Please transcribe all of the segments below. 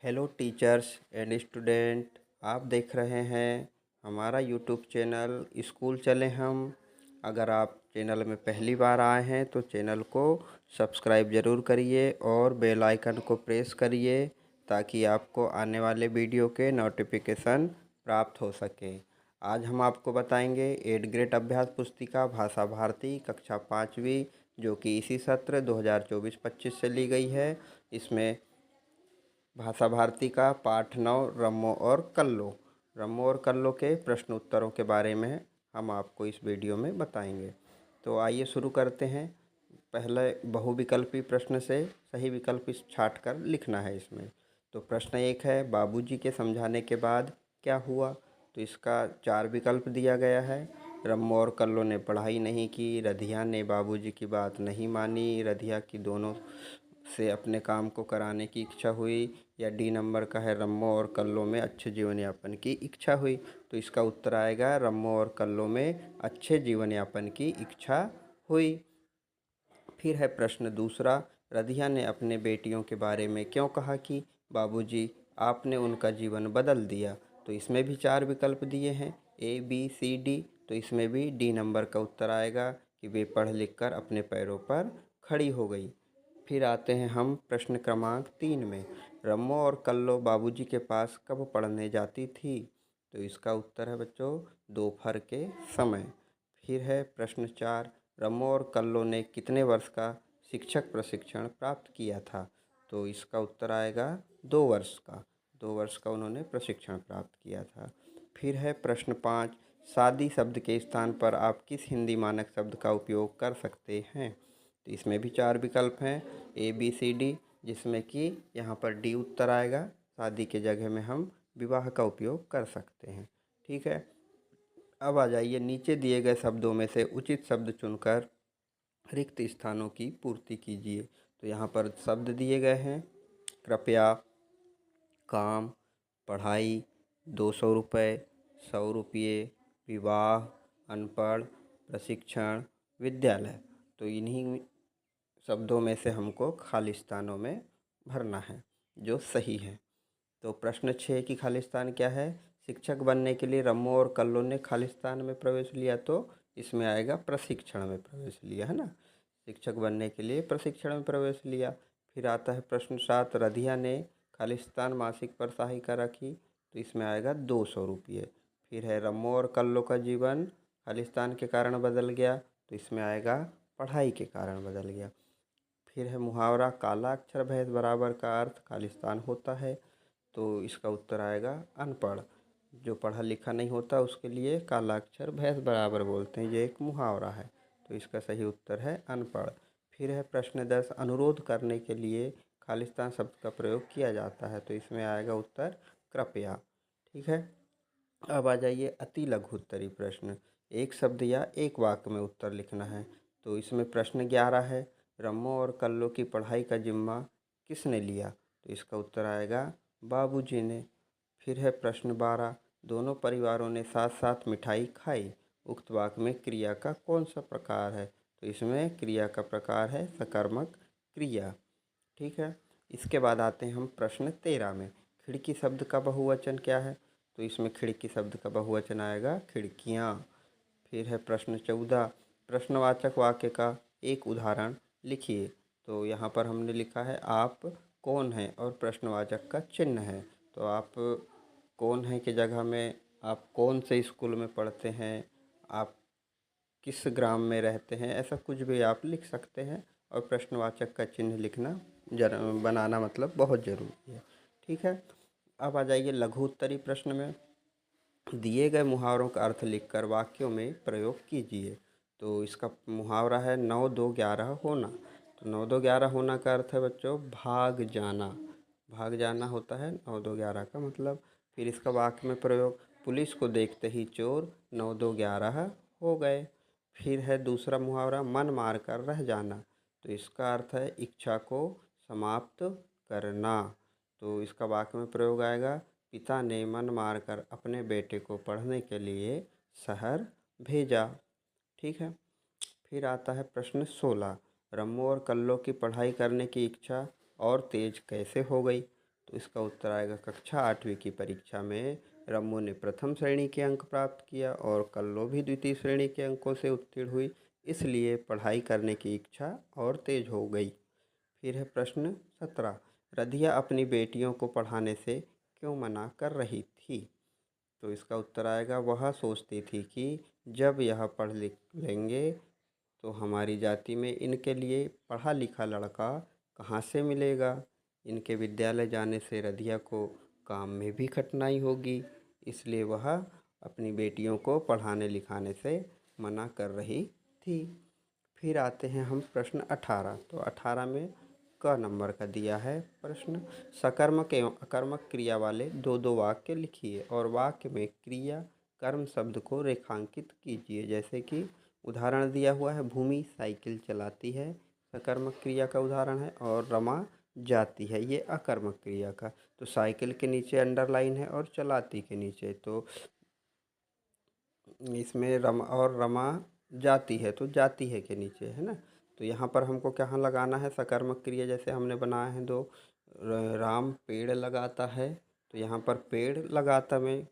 Hello teachers and student, आप देख रहे हैं हमारा यूट्यूब चैनल स्कूल चले हम। अगर आप चैनल में पहली बार आए हैं तो चैनल को सब्सक्राइब ज़रूर करिए और बेल आइकन को प्रेस करिए ताकि आपको आने वाले वीडियो के नोटिफिकेशन प्राप्त हो सके। आज हम आपको बताएंगे 8th ग्रेड अभ्यास पुस्तिका भाषा भारती कक्षा 5वीं, जो कि इसी सत्र 2024-25 से ली गई है। इसमें भाषा भारती का पाठ 9 रम्मो और कल्लो के प्रश्न उत्तरों के बारे में हम आपको इस वीडियो में बताएंगे। तो आइए शुरू करते हैं। पहले बहुविकल्पी प्रश्न से सही विकल्प इस छांट कर लिखना है इसमें। तो प्रश्न 1 है, बाबूजी के समझाने के बाद क्या हुआ? तो इसका 4 विकल्प दिया गया है। रम्मो और कल्लो ने पढ़ाई नहीं की, रधिया ने बाबूजी की बात नहीं मानी, रधिया की दोनों से अपने काम को कराने की इच्छा हुई, या डी नंबर का है रम्मो और कल्लो में अच्छे जीवन यापन की इच्छा हुई। तो इसका उत्तर आएगा रम्मो और कल्लो में अच्छे जीवन यापन की इच्छा हुई। फिर है प्रश्न दूसरा, रधिया ने अपने बेटियों के बारे में क्यों कहा कि बाबूजी आपने उनका जीवन बदल दिया? तो इसमें भी 4 विकल्प दिए हैं, ए बी सी डी। तो इसमें भी डी नंबर का उत्तर आएगा कि वे पढ़ लिख कर अपने पैरों पर खड़ी हो गई। फिर आते हैं हम प्रश्न क्रमांक 3 में, रम्मो और कल्लो बाबूजी के पास कब पढ़ने जाती थी? तो इसका उत्तर है बच्चों दोपहर के समय। फिर है प्रश्न 4, रम्मो और कल्लो ने कितने वर्ष का शिक्षक प्रशिक्षण प्राप्त किया था? तो इसका उत्तर आएगा 2 वर्ष का। 2 वर्ष का उन्होंने प्रशिक्षण प्राप्त किया था। फिर है प्रश्न 5, शादी शब्द के स्थान पर आप किस हिंदी मानक शब्द का उपयोग कर सकते हैं? तो इसमें भी 4 विकल्प हैं, ए बी सी डी, जिसमें कि यहाँ पर डी उत्तर आएगा। शादी के जगह में हम विवाह का उपयोग कर सकते हैं। ठीक है, अब आ जाइए नीचे दिए गए शब्दों में से उचित शब्द चुनकर रिक्त स्थानों की पूर्ति कीजिए। तो यहाँ पर शब्द दिए गए हैं, कृपया, काम, पढ़ाई, 200 रुपये, 100 रुपये, विवाह, अनपढ़, प्रशिक्षण, विद्यालय। तो इन्हीं शब्दों में से हमको खाली स्थानों में भरना है जो सही है। तो प्रश्न 6 की खालिस्तान क्या है? शिक्षक बनने के लिए रम्मो और कल्लो ने खालिस्तान में प्रवेश लिया। तो इसमें आएगा प्रशिक्षण में प्रवेश लिया, है ना। शिक्षक बनने के लिए प्रशिक्षण में प्रवेश लिया। फिर आता है प्रश्न 7, रधिया ने खालिस्तान मासिक पर सहायिका रखी। तो इसमें आएगा 200 रुपये। फिर है रम्मो और कल्लो का जीवन खालिस्तान के कारण बदल गया। तो इसमें आएगा पढ़ाई के कारण बदल गया। फिर है मुहावरा, काला अक्षर भैंस बराबर का अर्थ खालिस्तान होता है। तो इसका उत्तर आएगा अनपढ़। जो पढ़ा लिखा नहीं होता उसके लिए काला अक्षर भैंस बराबर बोलते हैं, ये एक मुहावरा है। तो इसका सही उत्तर है अनपढ़। फिर है प्रश्न 10, अनुरोध करने के लिए खालिस्तान शब्द का प्रयोग किया जाता है। तो इसमें आएगा उत्तर कृपया। ठीक है, अब आ जाइए अति लघु उत्तरी प्रश्न। एक शब्द या एक वाक्य में उत्तर लिखना है। तो इसमें प्रश्न 11 है, रम्मो और कल्लो की पढ़ाई का जिम्मा किसने लिया? तो इसका उत्तर आएगा बाबूजी ने। फिर है प्रश्न 12, दोनों परिवारों ने साथ साथ मिठाई खाई। उक्त वाक्य में क्रिया का कौन सा प्रकार है? तो इसमें क्रिया का प्रकार है सकर्मक क्रिया। ठीक है, इसके बाद आते हैं हम प्रश्न 13 में, खिड़की शब्द का बहुवचन क्या है? तो इसमें खिड़की शब्द का बहुवचन आएगा खिड़कियाँ। फिर है प्रश्न 14, प्रश्नवाचक वाक्य का एक उदाहरण लिखिए। तो यहाँ पर हमने लिखा है आप कौन हैं और प्रश्नवाचक का चिन्ह है। तो आप कौन हैं की जगह में आप कौन से स्कूल में पढ़ते हैं, आप किस ग्राम में रहते हैं, ऐसा कुछ भी आप लिख सकते हैं। और प्रश्नवाचक का चिन्ह लिखना बनाना मतलब बहुत ज़रूरी है। ठीक है, अब आ जाइए लघु उत्तरी प्रश्न में, दिए गए मुहावरों का अर्थ लिखकर वाक्यों में प्रयोग कीजिए। तो इसका मुहावरा है 9 2 11 होना। तो 9 2 11 होना का अर्थ है बच्चों भाग जाना। भाग जाना होता है 9 2 11 का मतलब। फिर इसका वाक्य में प्रयोग, पुलिस को देखते ही चोर 9 2 11 हो गए। फिर है दूसरा मुहावरा, मन मार कर रह जाना। तो इसका अर्थ है इच्छा को समाप्त करना। तो इसका वाक्य में प्रयोग आएगा, पिता ने मन मारकर अपने बेटे को पढ़ने के लिए शहर भेजा। ठीक है, फिर आता है प्रश्न 16, रम्मो और कल्लो की पढ़ाई करने की इच्छा और तेज कैसे हो गई? तो इसका उत्तर आएगा कक्षा 8वीं की परीक्षा में रम्मू ने प्रथम श्रेणी के अंक प्राप्त किया और कल्लो भी द्वितीय श्रेणी के अंकों से उत्तीर्ण हुई, इसलिए पढ़ाई करने की इच्छा और तेज हो गई। फिर है प्रश्न 17, रधिया अपनी बेटियों को पढ़ाने से क्यों मना कर रही थी? तो इसका उत्तर आएगा वह सोचती थी कि जब यह पढ़ लिख लेंगे तो हमारी जाति में इनके लिए पढ़ा लिखा लड़का कहाँ से मिलेगा। इनके विद्यालय जाने से रधिया को काम में भी कठिनाई होगी, इसलिए वह अपनी बेटियों को पढ़ाने लिखाने से मना कर रही थी। फिर आते हैं हम प्रश्न 18। तो 18 में क नंबर का दिया है प्रश्न, सकर्मक एवं अकर्मक क्रिया वाले दो दो वाक्य लिखिए और वाक्य में क्रिया कर्म शब्द को रेखांकित कीजिए। जैसे कि उदाहरण दिया हुआ है, भूमि साइकिल चलाती है, सकर्मक क्रिया का उदाहरण है, और रमा जाती है, ये अकर्मक क्रिया का। तो साइकिल के नीचे अंडरलाइन है और चलाती के नीचे, तो इसमें रमा जाती है तो जाती है के नीचे है ना। तो यहाँ पर हमको कहाँ लगाना है सकर्मक क्रिया, जैसे हमने बनाया है दो, राम पेड़ लगाता है, तो यहाँ पर पेड़ लगाता में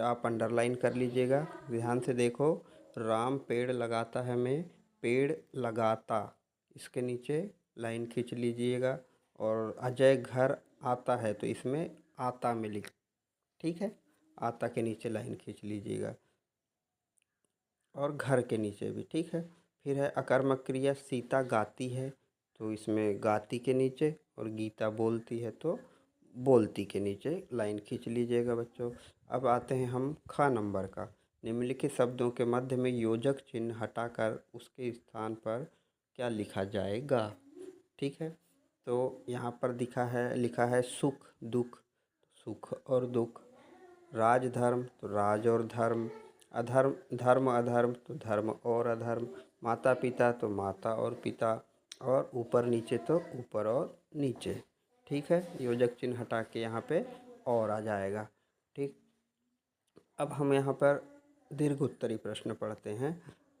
आप अंडरलाइन कर लीजिएगा। ध्यान से देखो, राम पेड़ लगाता है में पेड़ लगाता, इसके नीचे लाइन खींच लीजिएगा। और अजय घर आता है तो इसमें आता में लिख, ठीक है, आता के नीचे लाइन खींच लीजिएगा और घर के नीचे भी, ठीक है। फिर है अकर्मक क्रिया, सीता गाती है तो इसमें गाती के नीचे, और गीता बोलती है तो बोलती के नीचे लाइन खींच लीजिएगा बच्चों। अब आते हैं हम ख नंबर का, निम्नलिखित शब्दों के मध्य में योजक चिन्ह हटाकर उसके स्थान पर क्या लिखा जाएगा? ठीक है, तो यहाँ पर लिखा है सुख दुख, सुख और दुख, राजधर्म तो राज और धर्म, अधर्म धर्म अधर्म तो धर्म और अधर्म, माता पिता तो माता और पिता, और ऊपर नीचे तो ऊपर और नीचे। ठीक है, योजक चिन्ह हटा के यहाँ पे और आ जाएगा। ठीक, अब हम यहाँ पर दीर्घ उत्तरी प्रश्न पढ़ते हैं।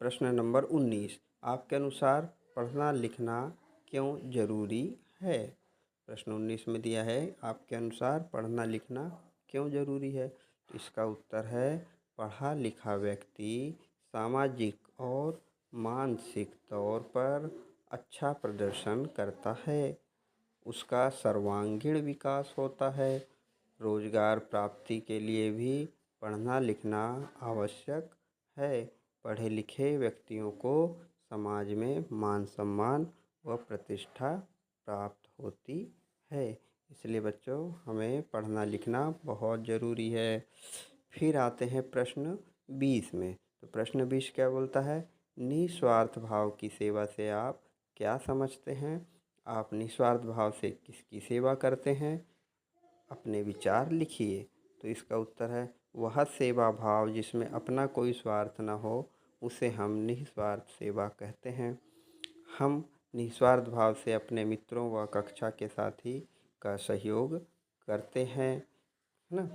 प्रश्न नंबर 19, आपके अनुसार पढ़ना लिखना क्यों जरूरी है? प्रश्न 19 में दिया है, आपके अनुसार पढ़ना लिखना क्यों जरूरी है? तो इसका उत्तर है, पढ़ा लिखा व्यक्ति सामाजिक और मानसिक तौर पर अच्छा प्रदर्शन करता है, उसका सर्वांगीण विकास होता है, रोजगार प्राप्ति के लिए भी पढ़ना लिखना आवश्यक है, पढ़े लिखे व्यक्तियों को समाज में मान सम्मान व प्रतिष्ठा प्राप्त होती है, इसलिए बच्चों हमें पढ़ना लिखना बहुत ज़रूरी है। फिर आते हैं प्रश्न 20 में। तो प्रश्न 20 क्या बोलता है, निस्वार्थ भाव की सेवा से आप क्या समझते हैं? आप निस्वार्थ भाव से किसकी सेवा करते हैं? अपने विचार लिखिए। तो इसका उत्तर है, वह सेवा भाव जिसमें अपना कोई स्वार्थ न हो उसे हम निस्वार्थ सेवा कहते हैं। हम निस्वार्थ भाव से अपने मित्रों व कक्षा के साथी का सहयोग करते हैं, है ना।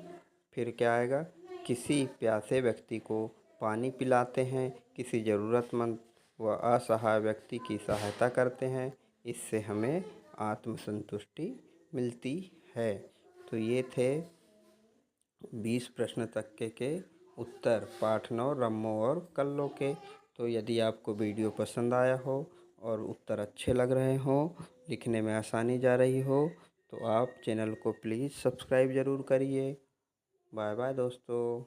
फिर क्या आएगा, किसी प्यासे व्यक्ति को पानी पिलाते हैं, किसी ज़रूरतमंद व असहाय व्यक्ति की सहायता करते हैं, इससे हमें आत्मसंतुष्टि मिलती है। तो ये थे 20 प्रश्न तक के उत्तर पाठ 9 रम्मो और कल्लो के। तो यदि आपको वीडियो पसंद आया हो और उत्तर अच्छे लग रहे हों, लिखने में आसानी जा रही हो, तो आप चैनल को प्लीज़ सब्सक्राइब ज़रूर करिए। बाय बाय दोस्तों।